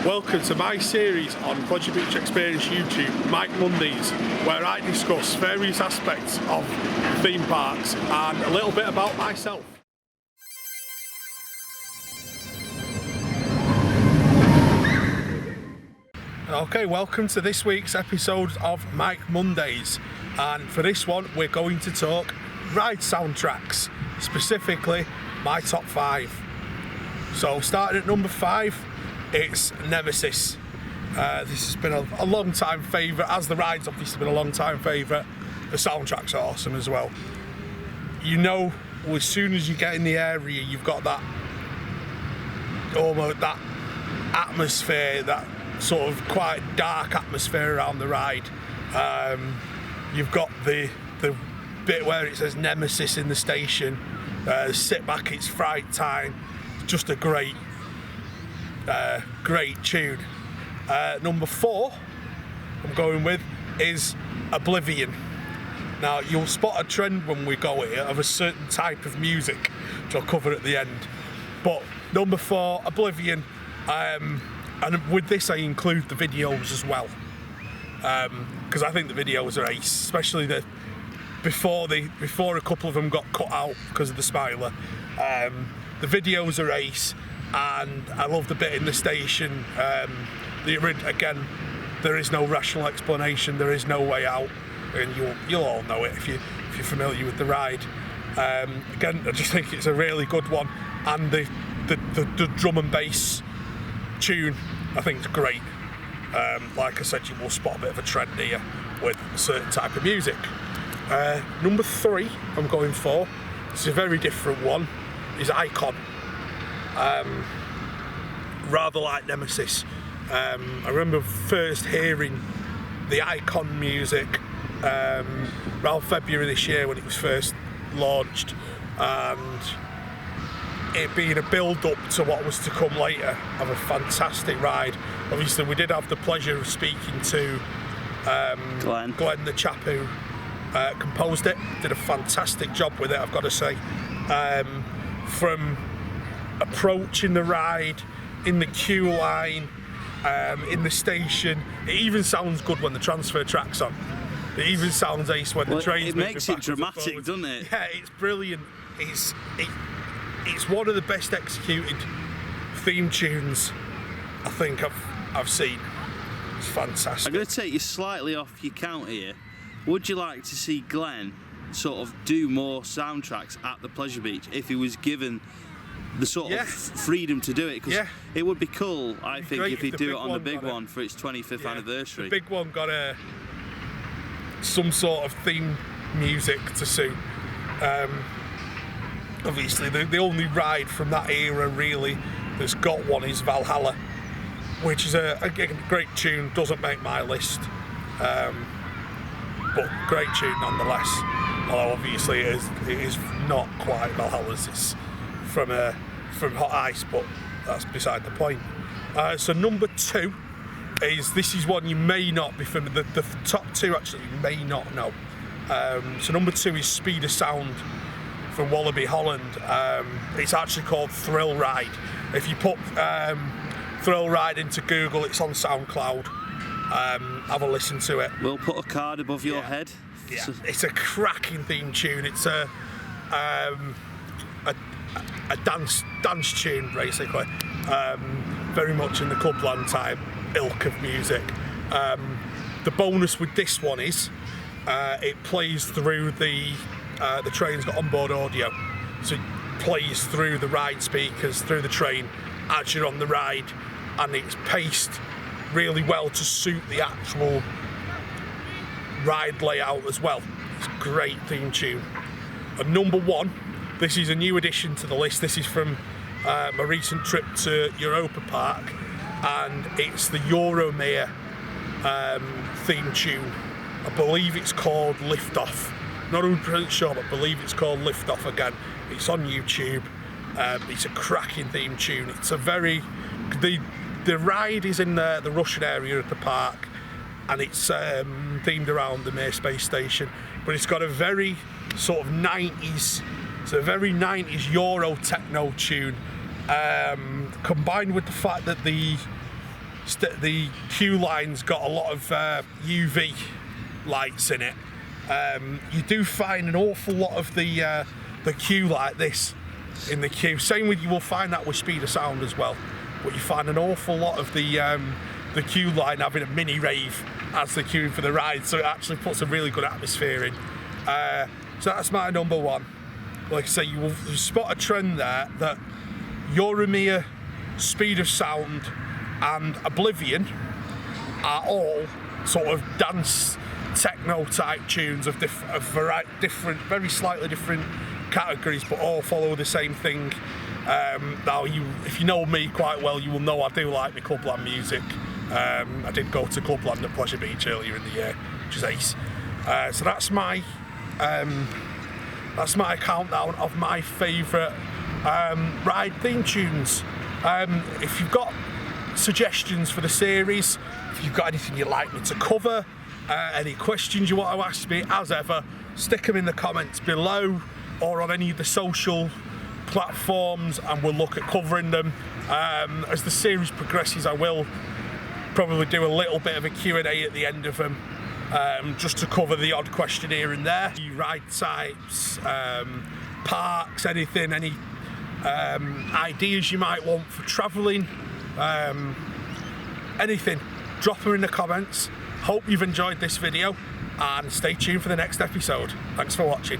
Welcome to my series on Pleasure Beach Experience YouTube, Mike Mondays, where I discuss various aspects of theme parks and a little bit about myself. Okay, welcome to this week's episode of Mike Mondays, and for this one we're going to talk ride soundtracks, specifically my top 5. So starting at number 5, it's Nemesis. This has been a long time favourite, as the ride's obviously been a long time favourite. The soundtrack's awesome as well. You know, as soon as you get in the area, you've got that almost that atmosphere, that sort of quite dark atmosphere around the ride. You've got the bit where it says Nemesis in the station. Sit back, it's fright time. Just a great tune. Number 4 I'm going with is Oblivion. Now you'll spot a trend when we go here of a certain type of music, which I'll cover at the end. But number 4, Oblivion, and with this I include the videos as well, because I think the videos are ace, especially before a couple of them got cut out because of the smiler. The videos are ace, and I love the bit in the station. Again, there is no rational explanation, there is no way out, and you'll all know it if you're familiar with the ride. Again, I just think it's a really good one, and the drum and bass tune I think is great. Like I said, you will spot a bit of a trend here with a certain type of music. Number 3 I'm going for, it's a very different one, is Icon. Rather like Nemesis. I remember first hearing the Icon music around February this year when it was first launched, and it being a build-up to what was to come later of a fantastic ride. Obviously we did have the pleasure of speaking to Glenn, the chap who composed it, did a fantastic job with it, I've got to say. From approaching the ride, in the queue line, in the station, it even sounds good when the transfer track's on. It even sounds ace when the train's moving. It makes it dramatic, doesn't it? Yeah, it's brilliant. It's one of the best executed theme tunes I think I've seen. It's fantastic. I'm going to take you slightly off your count here. Would you like to see Glenn sort of do more soundtracks at the Pleasure Beach if he was given the sort of freedom to do it? Because it would be cool, I think, if he'd do it on the big one for its 25th anniversary. The big one got some sort of theme music to suit. Obviously, the only ride from that era really that's got one is Valhalla, which is a great tune. Doesn't make my list, but great tune nonetheless. Although obviously it is not quite Valhalla's. It's from Hot Ice, but that's beside the point. So number 2 this is one you may not be familiar. The top 2 actually you may not know. So number 2 is Speed of Sound from Wallaby Holland. It's actually called Thrill Ride. If you put Thrill Ride into Google, it's on SoundCloud. Have a listen to it. We'll put a card above your head. Yeah, it's a cracking theme tune. It's a dance tune basically. Very much in the clubland type ilk of music. The bonus with this one is it plays through the train's got onboard audio, so it plays through the ride speakers through the train as you're on the ride, and it's paced really well to suit the actual ride layout as well. It's a great theme tune. And number 1, this is a new addition to the list. This is from my recent trip to Europa Park, and it's the Euromere theme tune. I believe it's called Liftoff. Not 100% sure, but I believe it's called Liftoff again. It's on YouTube. It's a cracking theme tune. It's a very... The ride is in the Russian area of the park, and it's themed around the Mir space station, but it's got a very sort of 90s, so a very 90s Euro techno tune, combined with the fact that the the queue line's got a lot of UV lights in it. You do find an awful lot of the queue like this in the queue. Same with, you will find that with speed of sound as well. But you find an awful lot of the queue line having a mini rave as they're queuing for the ride, so it actually puts a really good atmosphere in. So that's my number one. Like I say, you will spot a trend there that Euromir, Speed of Sound and Oblivion are all sort of dance techno type tunes of different, very slightly different categories, but all follow the same thing. Now, if you know me quite well, you will know I do like my Clubland music. I did go to Clubland at Pleasure Beach earlier in the year, which is ace. So that's my countdown of my favourite ride theme tunes. If you've got suggestions for the series, if you've got anything you'd like me to cover, any questions you want to ask me, as ever, stick them in the comments below or on any of the social platforms, and we'll look at covering them. As the series progresses, I will probably do a little bit of a Q&A at the end of them, just to cover the odd question here and there. Ride types, parks, anything, any ideas you might want for travelling, anything, drop them in the comments. Hope you've enjoyed this video, and stay tuned for the next episode. Thanks for watching.